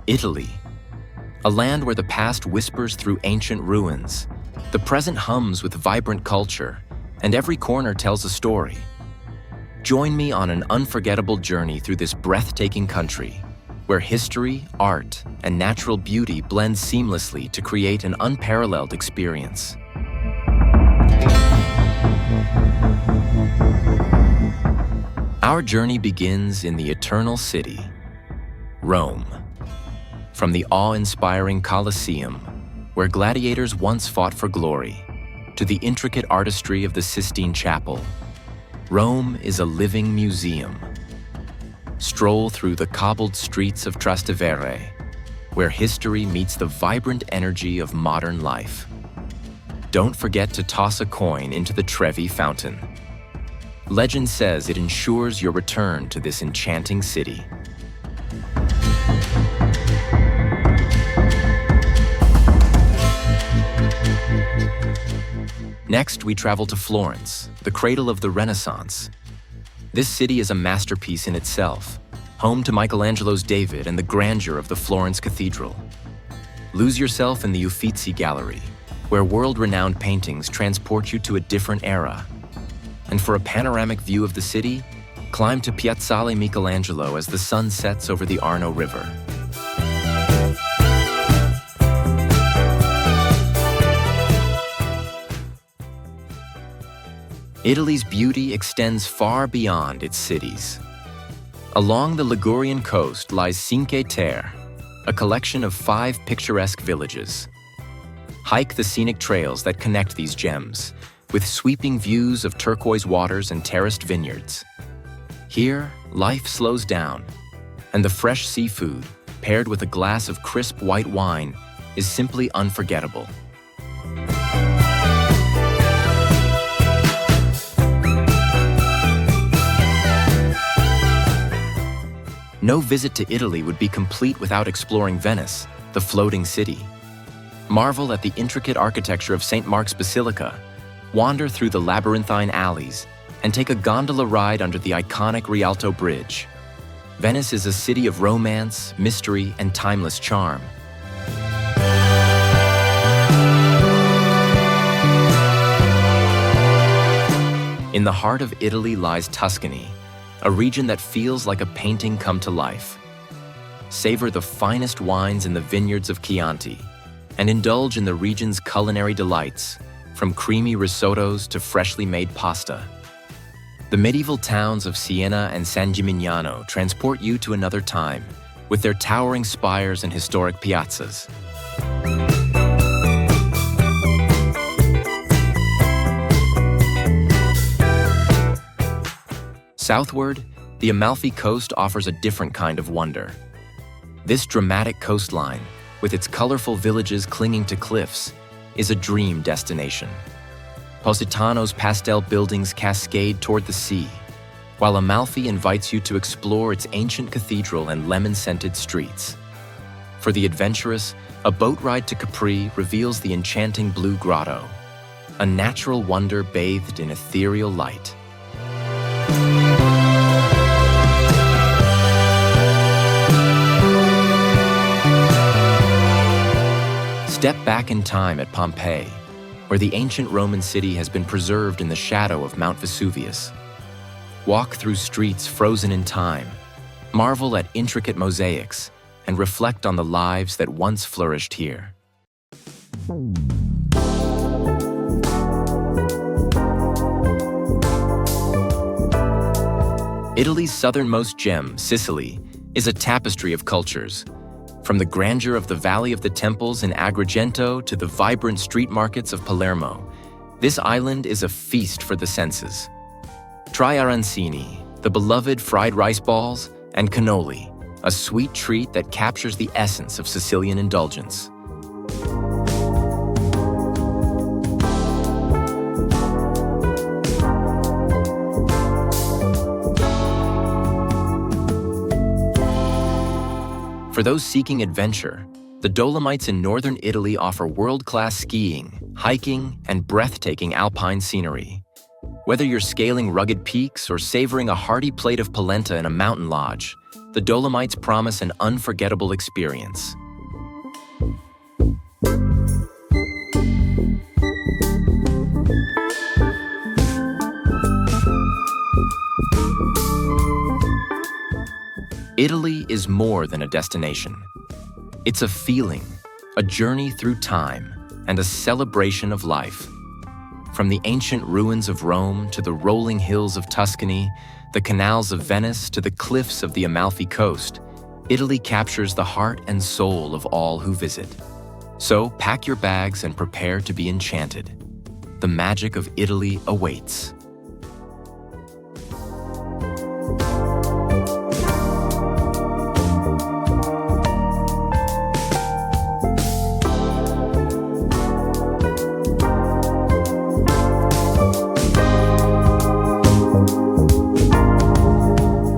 Italy, a land where the past whispers through ancient ruins, the present hums with vibrant culture, and every corner tells a story. Join me on an unforgettable journey through this breathtaking country, where history, art, and natural beauty blend seamlessly to create an unparalleled experience. Our journey begins in the eternal city, Rome. From the awe-inspiring Colosseum, where gladiators once fought for glory, to the intricate artistry of the Sistine Chapel, Rome is a living museum. Stroll through the cobbled streets of Trastevere, where history meets the vibrant energy of modern life. Don't forget to toss a coin into the Trevi Fountain. Legend says it ensures your return to this enchanting city. Next, we travel to Florence, the cradle of the Renaissance. This city is a masterpiece in itself, home to Michelangelo's David and the grandeur of the Florence Cathedral. Lose yourself in the Uffizi Gallery, where world-renowned paintings transport you to a different era. And for a panoramic view of the city, climb to Piazzale Michelangelo as the sun sets over the Arno River. Italy's beauty extends far beyond its cities. Along the Ligurian coast lies Cinque Terre, a collection of 5 picturesque villages. Hike the scenic trails that connect these gems, with sweeping views of turquoise waters and terraced vineyards. Here, life slows down, and the fresh seafood, paired with a glass of crisp white wine, is simply unforgettable. No visit to Italy would be complete without exploring Venice, the floating city. Marvel at the intricate architecture of St. Mark's Basilica, wander through the labyrinthine alleys, and take a gondola ride under the iconic Rialto Bridge. Venice is a city of romance, mystery, and timeless charm. In the heart of Italy lies Tuscany, a region that feels like a painting come to life. Savor the finest wines in the vineyards of Chianti, and indulge in the region's culinary delights, from creamy risottos to freshly made pasta. The medieval towns of Siena and San Gimignano transport you to another time, with their towering spires and historic piazzas. Southward, the Amalfi coast offers a different kind of wonder. This dramatic coastline, with its colorful villages clinging to cliffs, is a dream destination. Positano's pastel buildings cascade toward the sea, while Amalfi invites you to explore its ancient cathedral and lemon-scented streets. For the adventurous, a boat ride to Capri reveals the enchanting Blue Grotto, a natural wonder bathed in ethereal light. Step back in time at Pompeii, where the ancient Roman city has been preserved in the shadow of Mount Vesuvius. Walk through streets frozen in time, marvel at intricate mosaics, and reflect on the lives that once flourished here. Italy's southernmost gem, Sicily, is a tapestry of cultures. From the grandeur of the Valley of the Temples in Agrigento to the vibrant street markets of Palermo, this island is a feast for the senses. Try arancini, the beloved fried rice balls, and cannoli, a sweet treat that captures the essence of Sicilian indulgence. For those seeking adventure, the Dolomites in northern Italy offer world-class skiing, hiking, and breathtaking alpine scenery. Whether you're scaling rugged peaks or savoring a hearty plate of polenta in a mountain lodge, the Dolomites promise an unforgettable experience. Italy is more than a destination. It's a feeling, a journey through time, and a celebration of life. From the ancient ruins of Rome to the rolling hills of Tuscany, the canals of Venice to the cliffs of the Amalfi coast, Italy captures the heart and soul of all who visit. So pack your bags and prepare to be enchanted. The magic of Italy awaits.